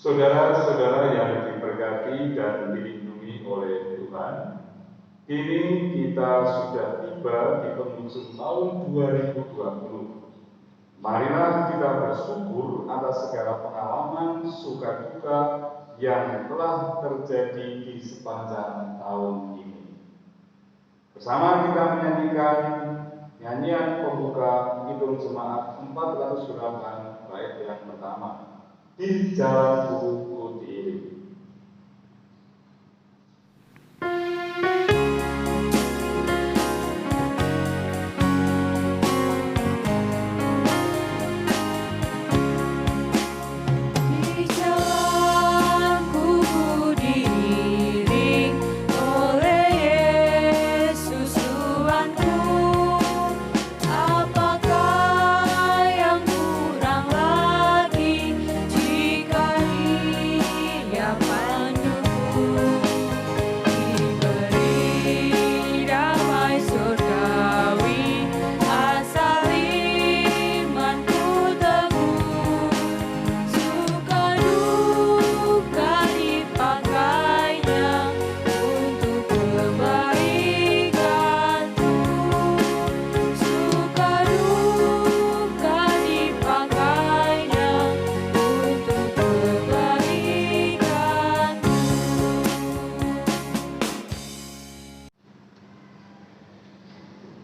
Saudara-saudara yang diberkati dan dilindungi oleh Tuhan, kini kita sudah tiba di penghujung tahun 2020. Marilah kita bersyukur atas segala pengalaman suka duka yang telah terjadi di sepanjang tahun ini. Bersama kita menyanyikan nyanyian pembuka Kidung Jemaat 408 bait yang pertama, Di Jalanku Ku Diiring.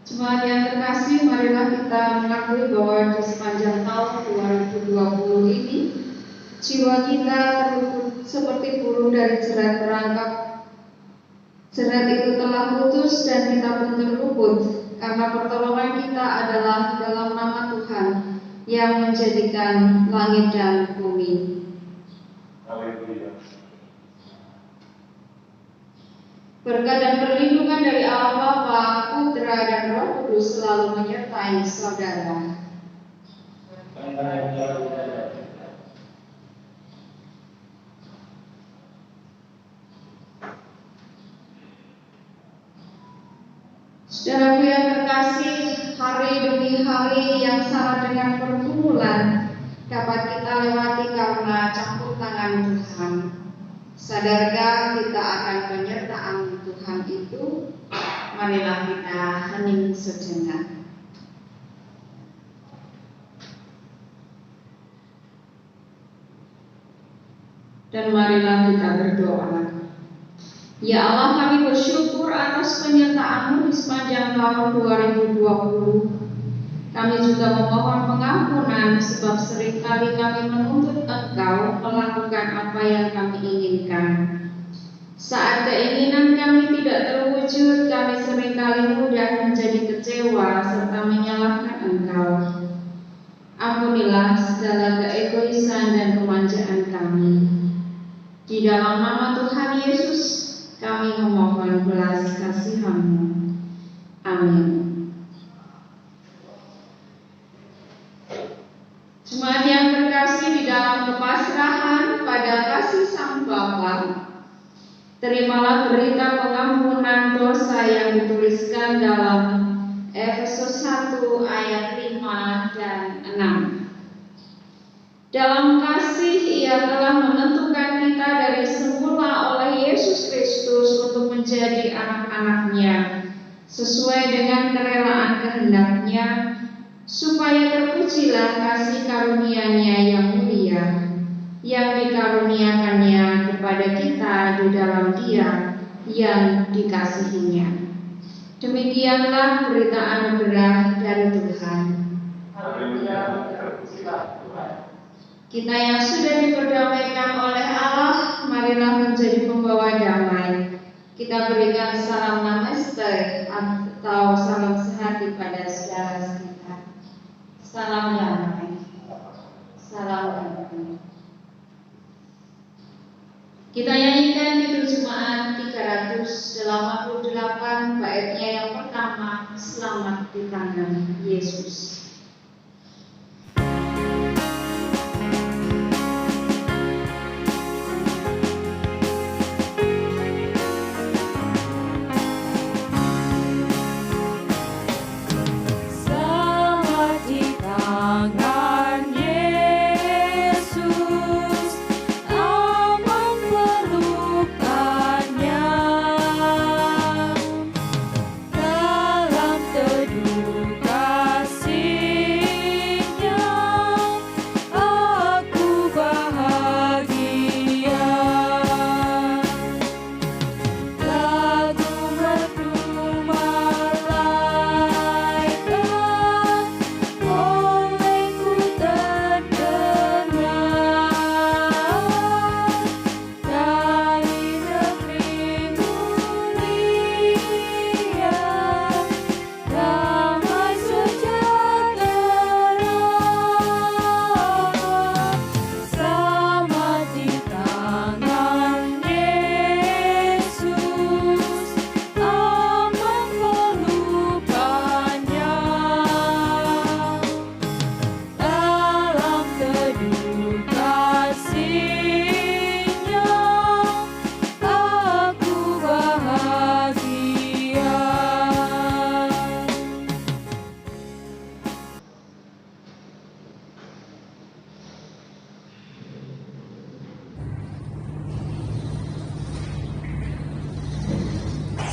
Jemaat yang terkasih, marilah kita mengakui bahwa di sepanjang tahun 2020 ini jiwa kita terluput seperti burung dari jerat perangkap. Jerat itu telah putus dan kita pun terluput karena pertolongan kita adalah dalam nama Tuhan yang menjadikan langit dan bumi. Haleluya. Berkat dan perlindungan dari Allah Bapa, Putra, dan Roh Kudus selalu menyertai saudara. Saudaraku yang terkasih, hari demi hari yang sama dengan pergumulan dapat kita lewati karena campur tangan Tuhan. Sadarkah kita akan penyertaan Tuhan itu? Marilah kita hening sejenak. Dan marilah kita berdoa. Ya Allah, kami bersyukur atas penyertaan-Mu di sepanjang tahun 2020. Kami juga memohon pengampunan sebab seringkali kami menuntut Engkau melakukan apa yang kami inginkan. Saat keinginan kami tidak terwujud, kami seringkali mudah menjadi kecewa serta menyalahkan Engkau. Ampunilah segala keegoisan dan kemanjaan kami. Di dalam nama Tuhan Yesus, kami memohon belas kasihan-Mu. Amin. Jemaat yang terkasih, di dalam kepasrahan pada kasih Sang Bapa, terimalah berita pengampunan dosa yang dituliskan dalam Efesus 1 ayat 5 dan 6. Dalam kasih Ia telah menentukan kita dari semula oleh Yesus Kristus untuk menjadi anak-anak-Nya sesuai dengan kerelaan kehendak-Nya, supaya terpujilah kasih karunia-Nya yang mulia yang dikaruniakannya kepada kita di dalam Dia yang dikasihinya. Demikianlah berita anugerah dari Tuhan. Kita yang sudah diperdamaikan oleh Allah, marilah menjadi pembawa damai. Kita berikan salam namaste atau salam sehat kepada saudara kita. Salam damai. Salam damai. Kita nyanyikan Kidung Jemaat 388 baitnya yang pertama, Selamat di Tangan Yesus. Tangan Yesus.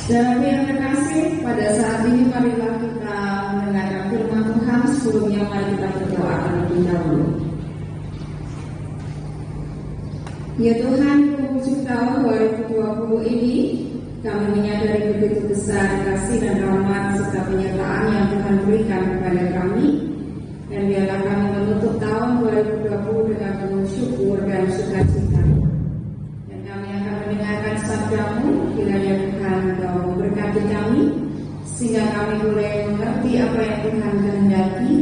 Saudara yang terkasih, pada saat ini marilah kita mendengarkan firman Tuhan. Sebelumnya mari kita berdoa terlebih dahulu. Ya Tuhan, di penghujung tahun 2020 ini, kami menyadari begitu besar kasih dan rahmat serta penyertaan yang Tuhan berikan kepada kami. Dan biarlah kami menutup tahun 2020 dengan penuh syukur dan sukacita. Dan kami akan mendengarkan sabda-Mu, kiranya Tuhan Engkau memberkati kami, sehingga kami boleh mengerti apa yang Tuhan kehendaki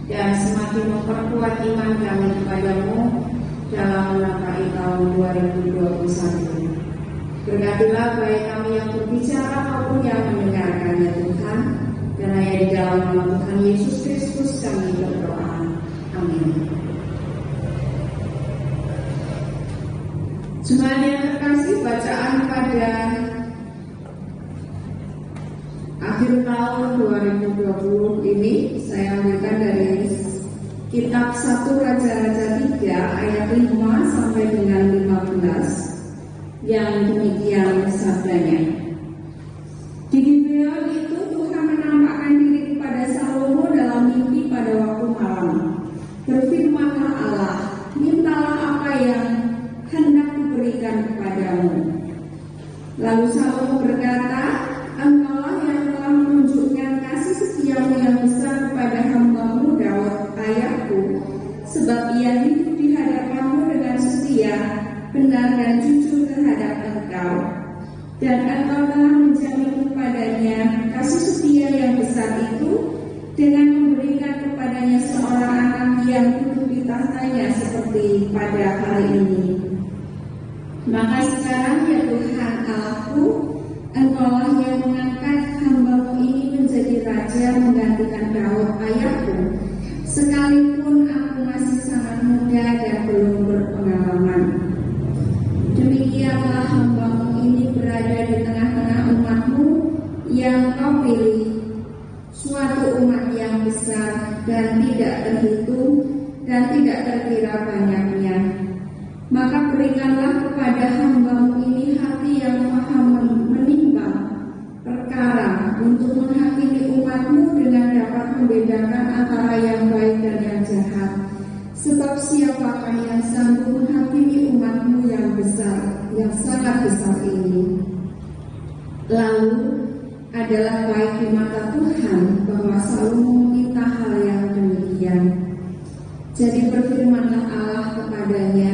dan semakin memperkuat iman kami kepada-Mu dalam menapaki tahun 2021. Berkatilah baik kami yang berbicara maupun yang mendengarkannya Tuhan, dan hanya di dalam nama Tuhan Yesus Kristus kami berdoa. Amin. Jemaat yang terkasih, bacaan pada akhir tahun 2020 ini saya ambilkan dari Kitab 1 Raja-Raja 3 ayat 5 sampai dengan 15 yang demikian sabdanya. Di Gibeon itu Tuhan menampakkan diri kepada Salomo dalam mimpi pada waktu malam. Berfirmanlah Allah, mintalah apa yang hendak kuberikan kepadamu. Lalu Salomo berkata, Engkaulah yang telah menunjukkan kasih setiamu yang besar kepada hamba-Mu Daud ayahku, sebab ia hidup di hadapanmu dengan setia, benar dan jujur terhadap Engkau. Dan Engkau telah menjamin kepadanya kasih setia yang besar itu dengan memberikan kepadanya seorang anak yang duduk di tahtanya seperti pada hari ini. Maka sekarang ya Tuhan Allahku, Engkaulah yang mengangkat hamba-Mu ini menjadi raja menggantikan Daud ayahku, sekalipun aku masih sangat muda dan belum berpengalaman. Demikianlah hamba-Mu ini berada di tengah-tengah umat-Mu yang Kau pilih, suatu umat yang besar dan tidak terhitung dan tidak terkira banyaknya. Maka berikanlah kepada hamba-Mu ini hati yang maha menimbang perkara untuk menghakimi umat-Mu dengan dapat membedakan antara yang baik dan yang jahat. Sebab siapakah yang sanggup menghakimi umat-Mu yang besar, yang sangat besar ini? Lalu adalah baik di mata Tuhan bahwa Salomo meminta hal yang demikian. Jadi berfirmanlah Allah kepadanya,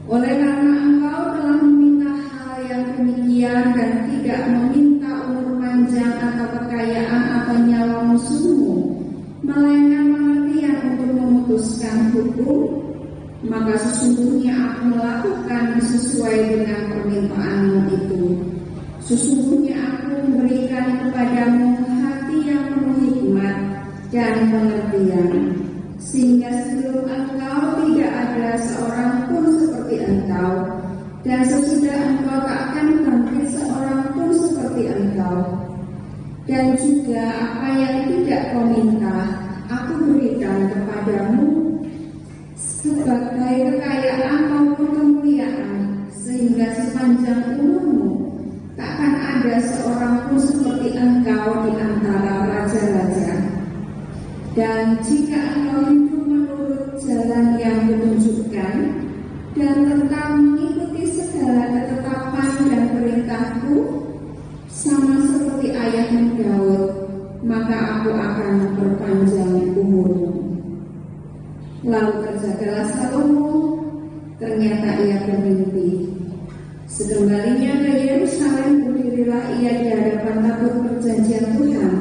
oleh karena engkau telah meminta hal yang demikian dan tidak meminta umur panjang atau kekayaan atau nyawa musuhmu, melainkan pengertian untuk memutuskan hukum, maka sesungguhnya aku melakukan sesuai dengan permintaanmu itu. Sesungguhnya aku memberikan kepadamu hati yang penuh hikmat dan pengertian, sehingga sebelum engkau tidak ada seorang pun seperti engkau, dan sesudah engkau takkan bangkit seorang pun seperti engkau. Dan juga apa yang tidak kau minta, aku berikan kepadamu sebagai kekayaan maupun kemuliaan, sehingga sepanjang umurmu takkan ada seorang pun seperti engkau di antara raja-raja. Dan jika engkau hidup menurut jalan yang kutunjukkan dan tetap mengikuti segala ketetapan dan perintahku sama seperti ayahmu Daud, maka aku akan memperpanjang umurmu. Lalu terjagalah Salomo, ternyata ia bermimpi. Sekembalinya ke Yerusalem, berdirilah ia di hadapan tabut perjanjian Tuhan,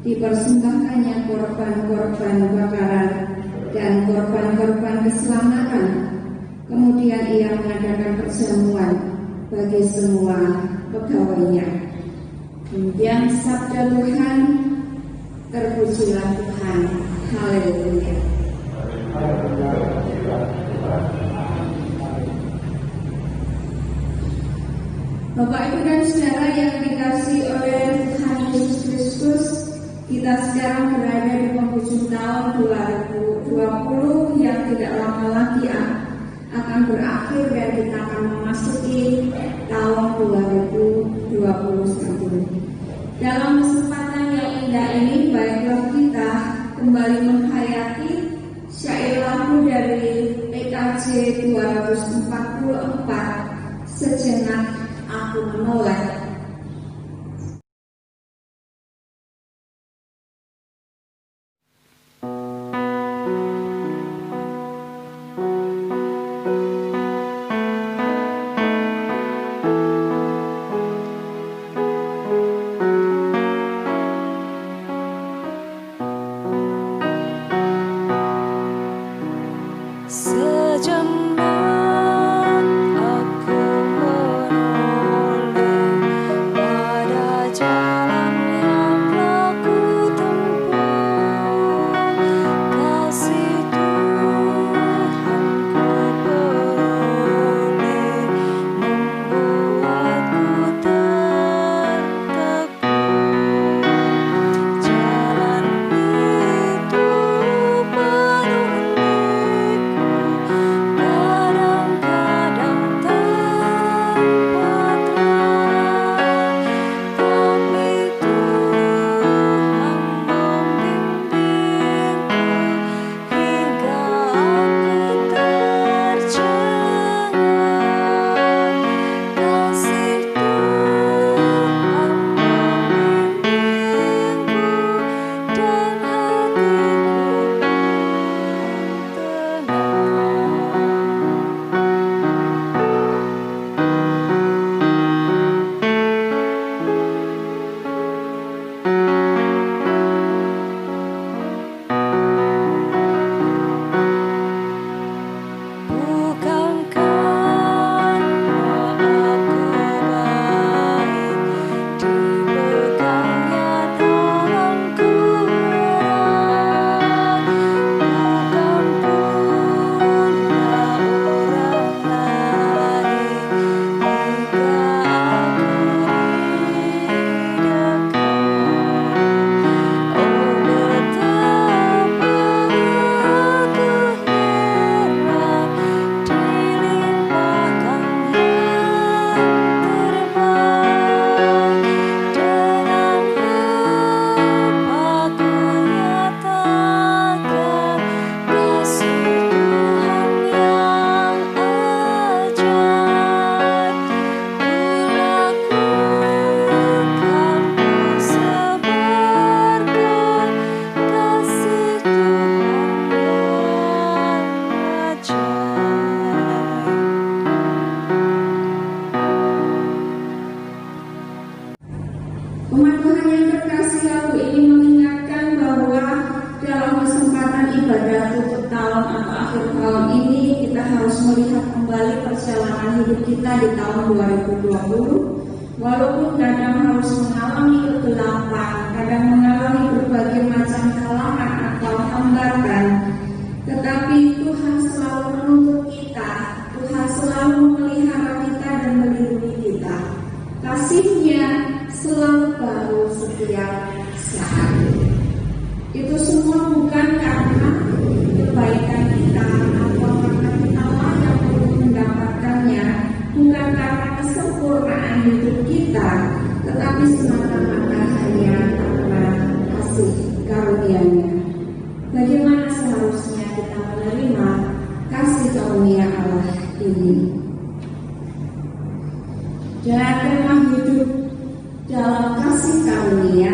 dipersembahkannya korban-korban bakaran dan korban-korban keselamatan. Kemudian ia mengadakan perjamuan bagi semua pegawainya. Demikian sabda Tuhan, terpujilah Tuhan. Haleluya. Bapak, Ibu dan Saudara yang dikasihi oleh Tuhan Yesus Kristus, kita sekarang berada di penghujung tahun 2020 yang tidak lama lagi akan berakhir dan kita akan memasuki tahun 2021. Dalam kesempatan yang indah ini, baiklah kita kembali menghayati syair lagu dari PKJ 244, Sejenak Aku Menoleh. Umat Tuhan yang terkasih, lagu ini mengingatkan bahwa dalam kesempatan ibadah tutup tahun atau akhir tahun ini kita harus melihat kembali perjalanan hidup kita di tahun 2020. Walaupun kadang harus mengalami kegelapan, kadang mengalami berbagai macam halangan atau hambatan, tetapi Tuhan selalu menuntut kita, Tuhan selalu memelihara kita dan melindungi kita. Kasih-Nya selalu baru setiap saat. Itu semua bukan karena kebaikan kita atau karena kita layak untuk mendapatkannya, bukan karena kesempurnaan hidup kita, tetapi semata-mata hanya karena kasih karunia-Nya. Bagaimana seharusnya kita menerima kasih karunia Allah ini? Jangan pernah hidup dalam kasih karunia,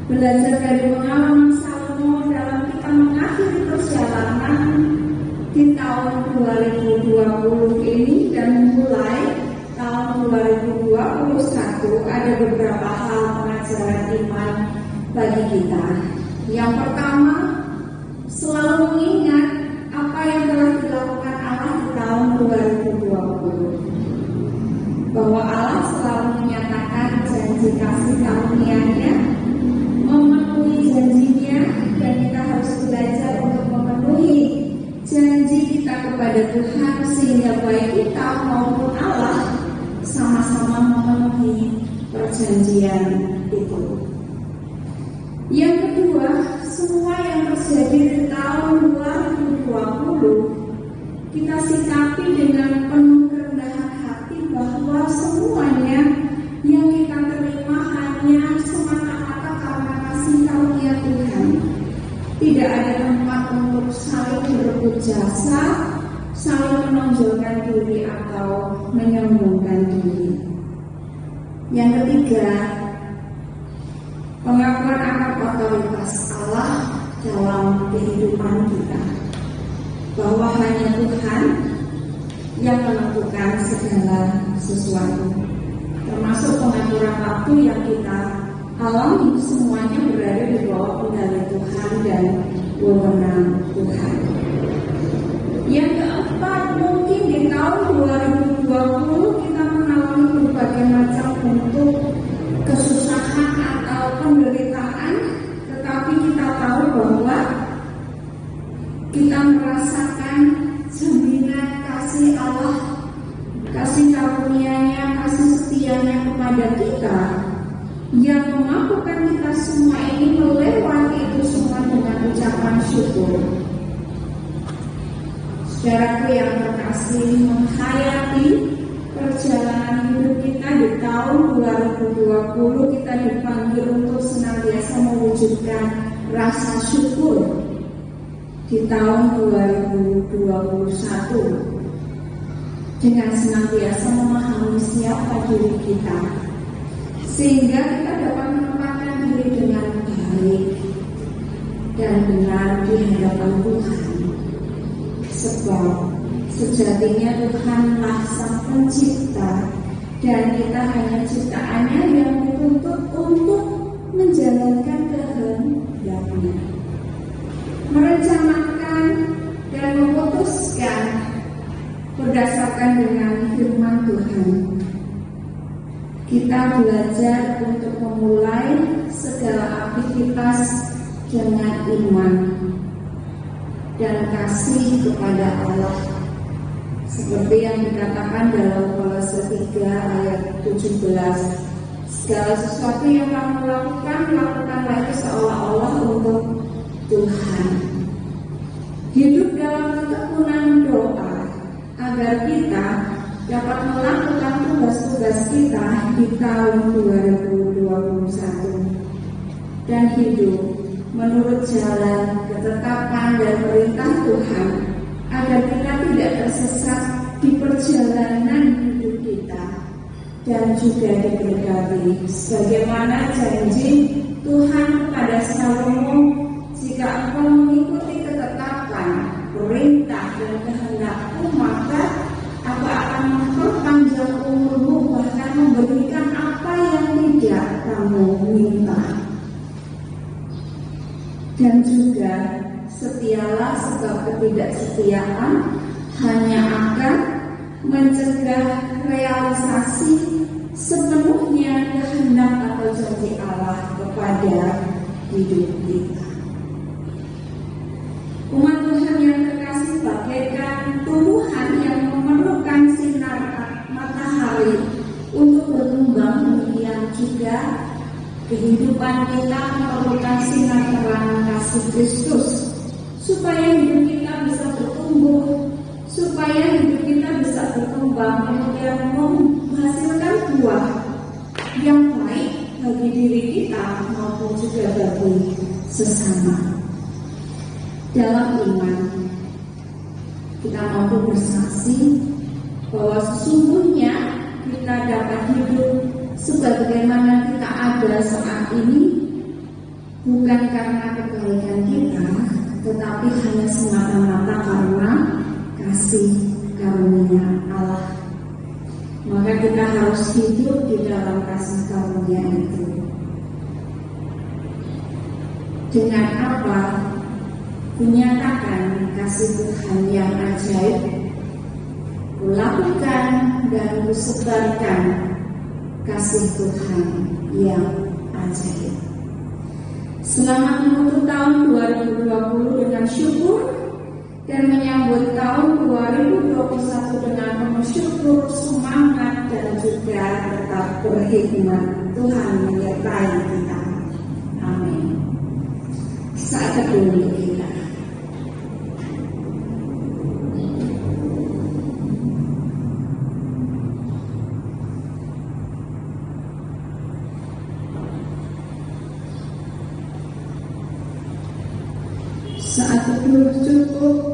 belajar dari pengalaman Salomo dalam kita mengakhiri perjalanan di tahun 2020 ini dan mulai tahun 2021. Ada beberapa hal pengajaran iman bagi kita. Yang pertama, selalu mengingat apa yang telah dilakukan Allah di tahun 2020. Bahwa Allah selalu menyatakan janji kasih karunia-Nya, memenuhi janji-Nya, dan kita harus belajar untuk memenuhi janji kita kepada Tuhan, sehingga baik kita maupun Allah sama-sama memenuhi perjanjian itu. Yang kedua, semua yang terjadi di tahun 2020 kita sikapi dengan penuh kerendahan hati bahwa semuanya yang kita terima hanya semata-mata karena kasih karunia Tuhan. Tidak ada tempat untuk saling berebut jasa, saling menonjolkan diri atau menyombongkan diri. Yang ketiga, pengakuan akan otoritas Allah dalam kehidupan kita, bahwa hanya Tuhan yang menentukan segala sesuatu, termasuk pengaturan waktu yang kita alami, semuanya berada di bawah kendali Tuhan dan wewenang Tuhan. Yang keempat, mungkin di tahun 2020 kita mengalami berbagai macam bentuk kesusahan atau penderitaan, tetapi kita tahu bahwa kita merasakan jaminan kasih Allah, kasih karunia-Nya, kasih setia-Nya kepada kita, yang memampukan kita semua ini melewati itu semua dengan ucapan syukur. Saudaraku yang terkasih, menghayati perjalanan hidup kita di tahun 2020, kita dipanggil untuk senantiasa mewujudkan rasa syukur di tahun 2021 dengan senantiasa memahami siapa diri kita, sehingga kita dapat menempatkan diri dengan baik dan benar di hadapan Tuhan. Sebab sejatinya Tuhanlah Sang Pencipta dan kita hanya ciptaannya yang dituntut untuk menjalankan kehendak-Nya, merencanakan dan memutuskan berdasarkan dengan firman Tuhan. Kita belajar untuk memulai segala aktivitas dengan iman dan kasih kepada Allah, seperti yang dikatakan dalam Kolose 3 ayat 17. Segala sesuatu yang kamu lakukan, lakukanlah itu seolah-olah untuk Tuhan. Hidup dalam ketekunan doa agar kita dapat melakukan tugas-tugas kita di tahun 2021 dan hidup menurut jalan ketetapan dan perintah Tuhan, agar kita tidak tersesat di perjalanan hidup kita dan juga diberkati sebagaimana janji Tuhan kepada Salomo, jika engkau mengikuti ketetapan, perintah dan kehendakku, maka aku akan memperpanjang umurmu, bahkan memberikan apa yang tidak kamu minta. Dan juga setialah, sebab ketidaksetiaan hanya akan mencegah realisasi sepenuhnya kehendak atau janji Allah kepada hidup kita. Umat Tuhan yang terkasih, bagaikan tumbuhan yang memerlukan sinar matahari untuk berkembang, demikian juga kehidupan kita memerlukan sinar terang kasih Kristus, supaya hidup kita bisa bertumbuh, supaya hidup kita bisa berkembang, kemudian menghasilkan buah yang baik bagi diri kita maupun juga bagi sesama. Dalam iman, kita mampu bersaksi bahwa sesungguhnya kita dapat hidup sebagaimana kita ada saat ini, bukan karena kebaikan kita, tetapi hanya semata-mata karena kasih karunia Allah. Maka kita harus hidup di dalam kasih karunia itu. Dengan apa? Menyatakan kasih Tuhan yang ajaib, melakukan dan menyebarkan kasih Tuhan yang ajaib. Selamat menutup tahun 2020 dengan syukur dan menyambut tahun 2021 dengan penuh syukur, semangat dan juga tetap berhikmat. Tuhan menyertai kita. Amin. Saat teduh kita. Saat teduh cukup,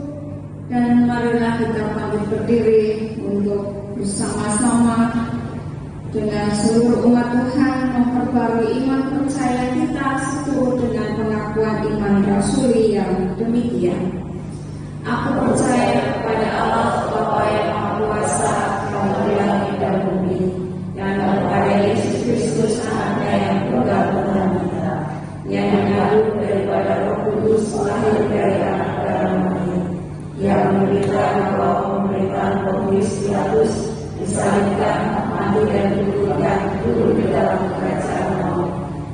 dan marilah kita bangkit berdiri untuk bersama-sama dengan seluruh umat Tuhan memperbarui iman percaya kita seturut dengan pengakuan iman rasuli yang demikian. Aku percaya kepada Allah Bapa yang Maha Kuasa, Tuhan langit dan bumi, dan kepada Yesus Kristus Anaknya yang tunggal Tuhan kita, yang mengandung daripada Roh Kudus, lahir dari anak darah Maria, yang menderita di bawah pemerintahan Pontius Pilatus, disalibkan, mati dan dikuburkan, turun ke dalam kerajaan maut.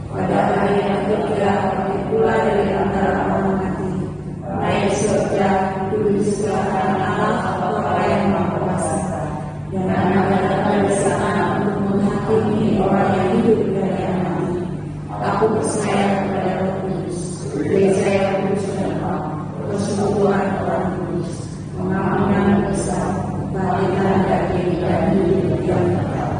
Pada hari yang ketiga, bangkit pula dari antara orang mati, naik surga, duduk di sebelah kanan Allah Bapa yang Maha Kuasa, dan akan datang di sana untuk menghakimi orang yang hidup dan yang mati. Aku percaya kepada Roh Kudus, gereja yang kudus dan hak, persekutuan orang kudus, pengampunan dosa, kebangkitan dari dan hidup yang kekal.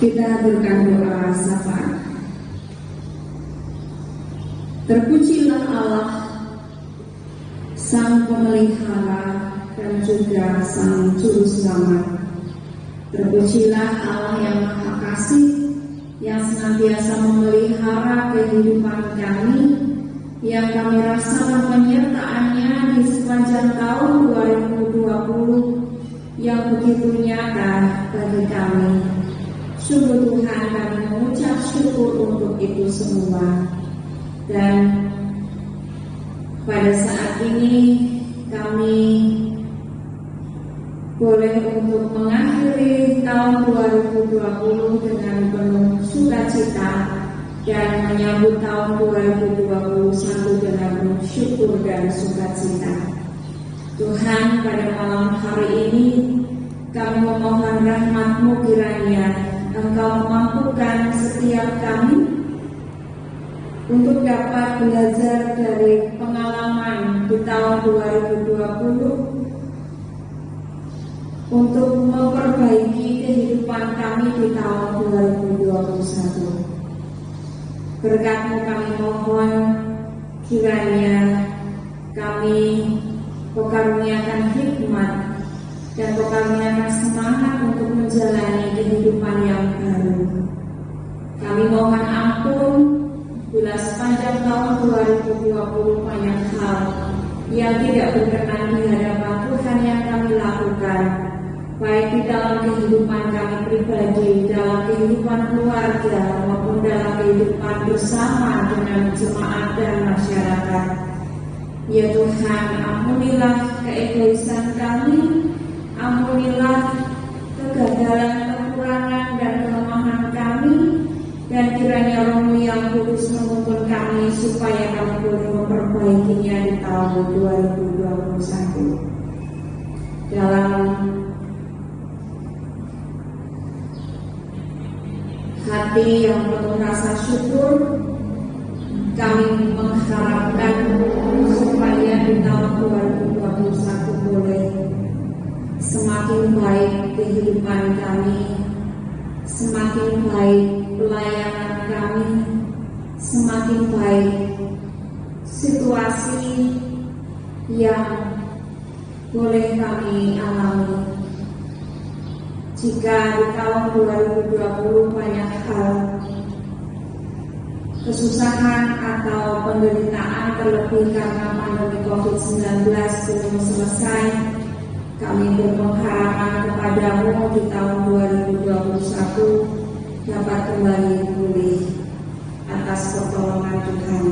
Kita haturkan doa syafaat. Terpujilah Allah, Sang Pemelihara dan juga Sang Juru Selamat. Terpujilah Allah yang Maha Kasih, yang senantiasa memelihara kehidupan kami, yang kami rasakan penyertaannya di sepanjang tahun 2020 yang begitu nyata bagi kami. Sungguh Tuhan, kami mengucap syukur untuk itu semua. Dan pada saat ini kami boleh untuk mengakhiri tahun 2020 dengan penuh sukacita dan menyambut tahun 2021 dengan penuh syukur dan sukacita. Tuhan, pada malam hari ini kami memohon rahmat-Mu, kiranya Engkau memampukan setiap kami untuk dapat belajar dari pengalaman di tahun 2020 untuk memperbaiki kehidupan kami di tahun 2021. Berkat-Mu kami mohon, kiranya kami karuniakan hikmat dan karuniakan semangat untuk menjalani kehidupan yang baru. Kami mohon ampun bila sepanjang tahun 2020 banyak hal yang tidak berkenan di hadapan Tuhan yang kami lakukan, baik di dalam kehidupan kami pribadi, dalam kehidupan keluarga, maupun dalam kehidupan bersama dengan jemaat dan masyarakat. Ya Tuhan, ampunilah keegoisan kami, ampunilah kegagalan, kekurangan, dan kelemahan kami, dan kiranya Roh-Mu yang kudus menuntun kami supaya kami boleh memperbaikinya di tahun 2021. Dalam hati yang penuh rasa syukur, kami mengharapkan supaya di tahun 2021 boleh semakin baik kehidupan kami, semakin baik pelayanan kami, semakin baik situasi yang boleh kami alami. Jika di tahun 2020 banyak hal kesusahan atau penderitaan, terlebih karena pandemi COVID-19 belum selesai, kami berpengharapan kepadamu di tahun 2021 dapat kembali pulih atas pertolongan Tuhan.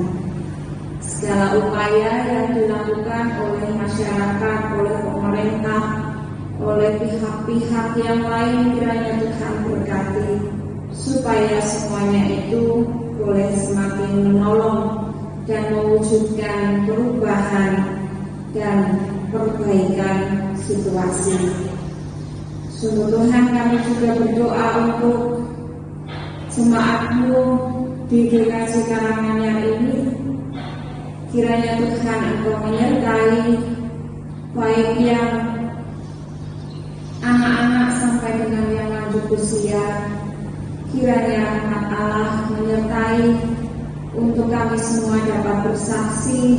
Segala upaya yang dilakukan oleh masyarakat, oleh pemerintah, oleh pihak-pihak yang lain, kiranya Tuhan berkati supaya semuanya itu boleh semakin menolong dan mewujudkan perubahan dan perbaikan situasi. Sungguh Tuhan, kami juga berdoa untuk jemaat-Mu di GKJ Karanganyar ini. Kiranya Tuhan Engkau menyertai baik yang anak-anak sampai dengan yang lanjut usia. Kiranya rahmat Allah menyertai untuk kami semua dapat bersaksi,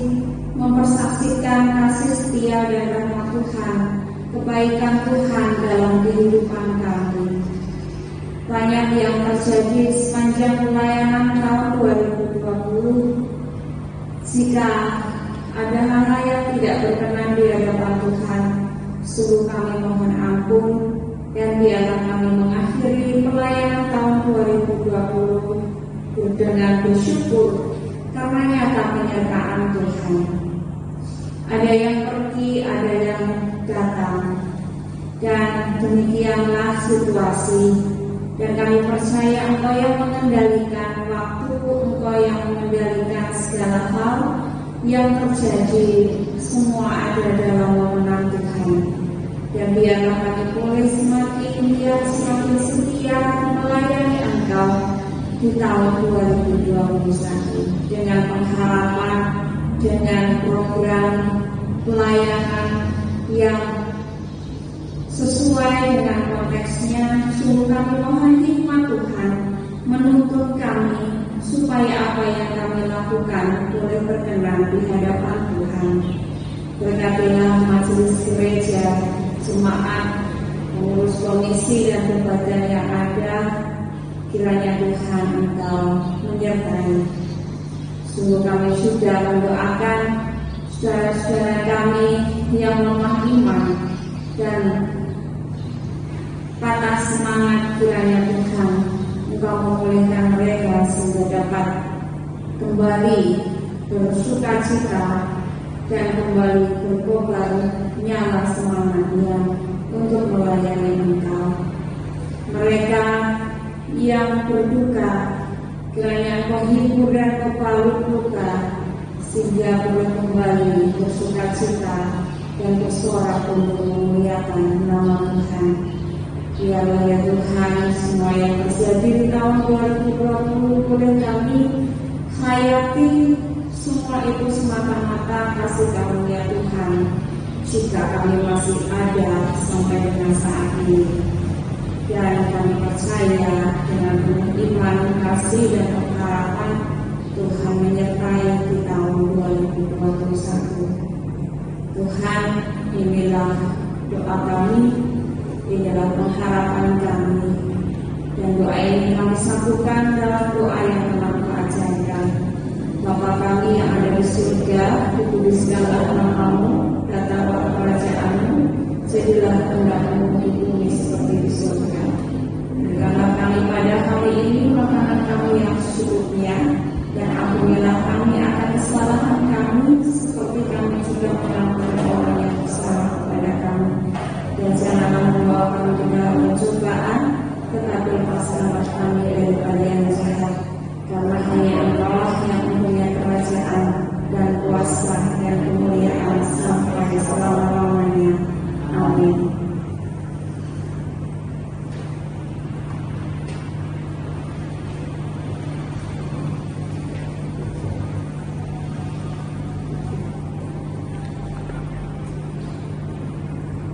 mempersaksikan kasih setia dan rahmat Tuhan, kebaikan Tuhan dalam kehidupan kami. Banyak yang terjadi sepanjang pelayanan tahun 2020. Jika ada hal-hal yang tidak berkenan di hadapan Tuhan, sungguh kami mohon ampun, dan biarlah kami mengakhiri pelayanan tahun 2020 dengan bersyukur karena nyata penyertaan Tuhan. Ada yang pergi, ada yang datang, dan demikianlah situasi. Dan kami percaya Engkau yang mengendalikan waktu, Engkau yang mengendalikan segala hal yang terjadi, semua ada dalam wewenang Tuhan. Dan biarlah kami boleh semakin giat, semakin setia melayani Engkau di tahun 2021 dengan pengharapan, dengan program pelayanan yang sesuai dengan konteksnya. Sungguh kami mohon hikmat Tuhan menuntun kami supaya apa yang kami lakukan boleh berkenan di hadapan Tuhan. Berkatilah majelis gereja, jemaat, pengurus komisi dan badan yang ada. Kiranya Tuhan Engkau menyertai. Sungguh kami sudah mendoakan saudara-saudara kami yang lemah iman dan patah semangat. Kiranya Tuhan Engkau memulihkan mereka sehingga dapat kembali bersukacita dan kembali berkobar nyala semangatnya untuk melayani Engkau. Mereka yang berduka, kiranya Engkau hibur dan Engkau luka sehingga boleh kembali bersukacita dan bersorak untuk memuliakan nama Tuhan. Biarlah ya Tuhan, semua yang terjadi di tahun 2020 boleh kami hayati, semua itu semata-mata kasih karunia Tuhan jika kami masih ada sampai dengan saat ini. Dan kami percaya dengan penuh iman, kasih dan pengharapan Tuhan menyertai di tahun 2021. Tuhan, inilah doa kami, inilah pengharapan kami, dan doa ini kami satukan dalam doa yang telah Kau ajarkan. Bapa kami yang ada di surga, dikuduskanlah nama-Mu, datanglah kerajaan-Mu, jadilah kehendak-Mu di bumi seperti di surga. Berikanlah kami pada hari ini makanan kami yang secukupnya, dan ampunilah kami akan kesalahan kami seperti kami juga mengampuni orang yang bersalah kepada kami. Dan janganlah membawa kami ke dalam pencobaan, tetapi selamatkan kami daripada yang jahat. Karena hanya Engkau yang mempunyai kerajaan dan kuasa dan kemuliaan sampai selama-lamanya. Amin.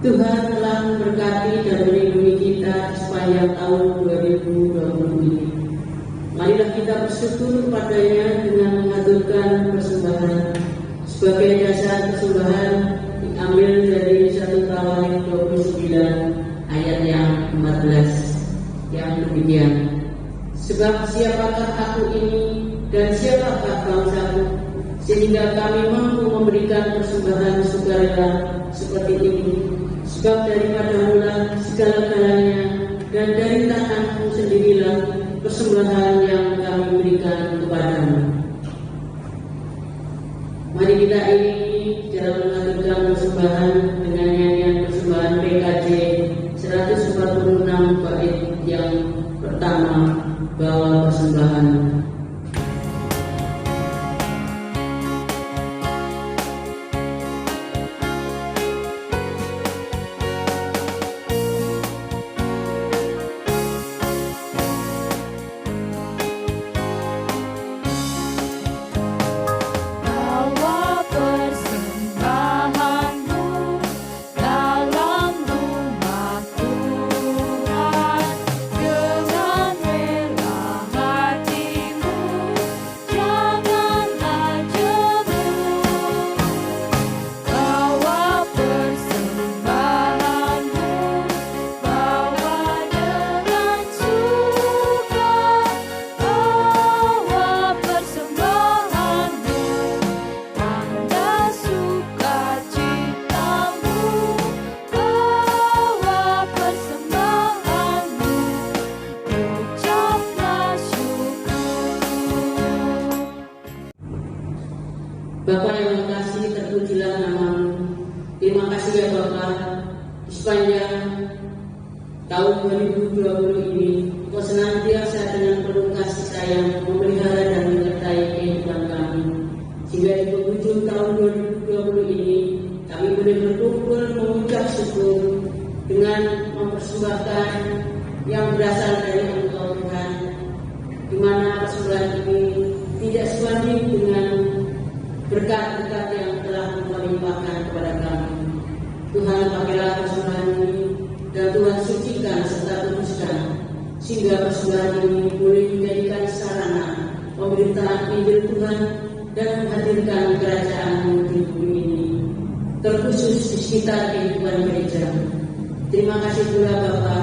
Tuhan telah memberkati dan melindungi kita sepanjang tahun 2020 ini. Marilah kita bersyukur padanya dengan mengaturkan persembahan. Sebagai dasar persembahan diambil dari 1 Tawarik 29 ayat yang 14 yang demikian. Sebab siapakah aku ini dan siapakah bangsaku, sehingga kami mampu memberikan persembahan sukarela seperti ini. Sebab daripada mula segala-galanya dan dari tanganmu sendirilah persembahan yang kami berikan kepadamu. Mari kita iringi dalam mengaturkan persembahan dengan nyanyian persembahan PKJ 146 bait yang pertama, bawa persembahan. Dengan rela hatimu Bapa yang mengasihi, terpujilah nama-Mu. Terima kasih ya Bapa, di sepanjang tahun 2020 ini Engkau senantiasa dengan penuh kasih sayang memelihara dan menyertai kehidupan kami, sehingga di penghujung tahun 2020 ini kami boleh berkumpul mengucap syukur dengan mempersembahkan yang berasal dari Engkau Tuhan, di mana persembahan ini tidak sebanding dengan berkat-berkat yang telah Engkau limpahkan kepada kami. Tuhan, pakailah persembahan ini dan Tuhan sucikan serta kuduskan, sehingga persembahan ini boleh menjadikan sarana pemberitaan Injil Tuhan dan menghadirkan kerajaan-Mu di bumi ini, terkhusus di sekitar kehidupan gereja. Terima kasih pula Bapa,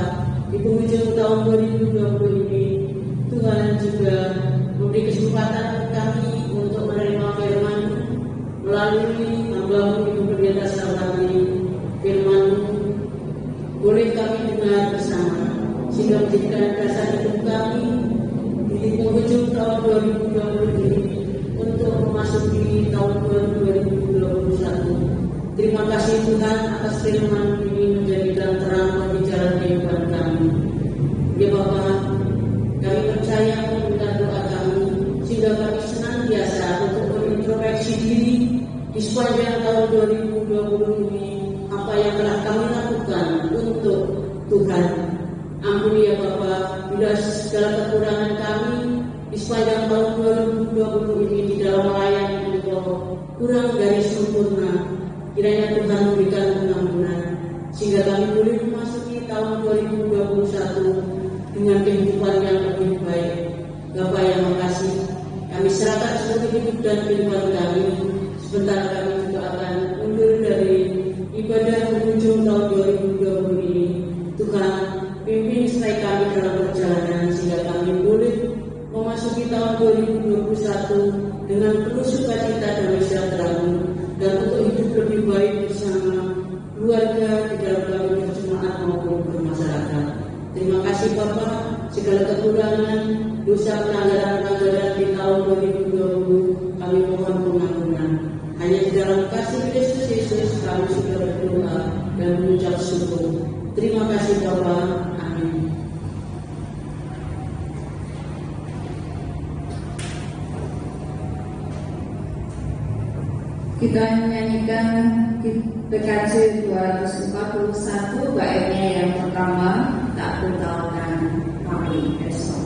di penghujung tahun 2020 ini Tuhan juga memberi kesempatan kami untuk menerima firman-Mu melalui hamba-Mu Ibu Pendeta Salwati. Firman-Mu boleh kami dengar bersama, sehingga menjadikan dasar hidup kami di penghujung tahun 2020 ini untuk memasuki tahun 2021. Terima kasih Tuhan atas firman ini menjadikan terang bagi jalan kehidupan kami. Ya Bapa, kami percaya mendengar doa kami, sehingga kami senantiasa untuk berintrospeksi diri di sepanjang tahun 2020 ini, apa yang telah kami lakukan untuk Tuhan. Ampuni ya Bapa, bila segala kekurangan kami di sepanjang tahun 2020 ini di dalam melayani Engkau kurang dari sempurna, kiranya Tuhan memberikan pengampunan, sehingga kami boleh memasuki tahun 2021 dengan kehidupan yang lebih baik. Bapa yang makasih, kami serahkan seluruh hidup dan kehidupan kami. Sebentar kami juga akan mundur dari ibadah penghujung tahun 2020 ini. Tuhan, pimpin supaya kami dalam perjalanan, sehingga kami boleh memasuki tahun 2021 dengan penuh sukacita dan sejahtera-Mu, dan untuk hidup lebih baik bersama keluarga di dalam kami berjemaat maupun bermasyarakat. Terima kasih Bapa, segala kekurangan, dosa pelanggaran-pelanggaran di tahun 2020 kami mohon pengampunan. Hanya di dalam kasih Kristus Yesus kami sudah berdoa dan mengucap syukur. Terima kasih Bapa. Amin. Kita menyanyikan PKJ 241 baiknya yang pertama, tak ku tahu kan kami esok.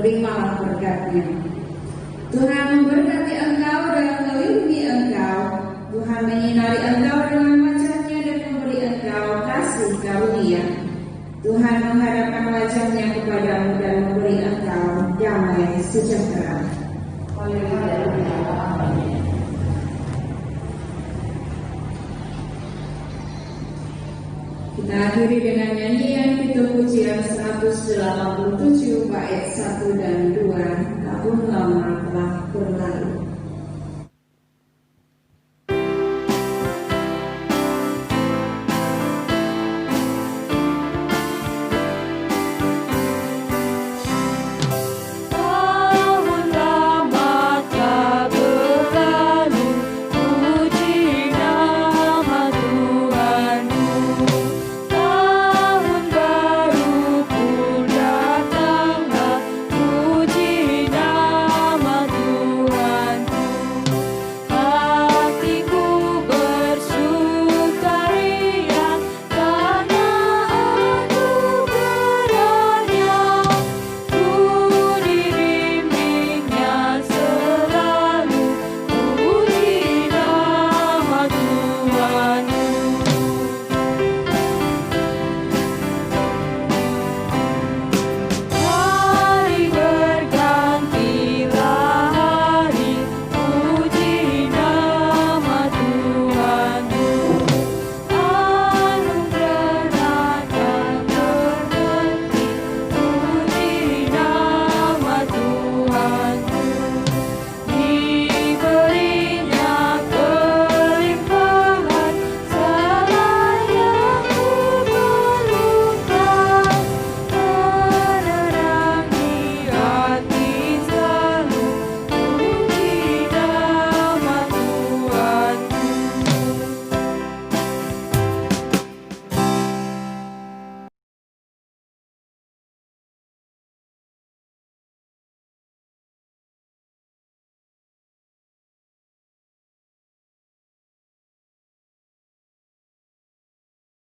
Terimalah berkatnya. Tuhan memberkati engkau dan melindungi engkau. Tuhan menyinari engkau dengan wajah-Nya dan memberi engkau kasih karunia. Tuhan menghadapkan wajah-Nya kepadamu dan memberi engkau damai sejahtera. Kita akhiri dengan nyanyian Kidung Pujian 187 bait 1 dan 2, Tahun Lama Telah Berlalu.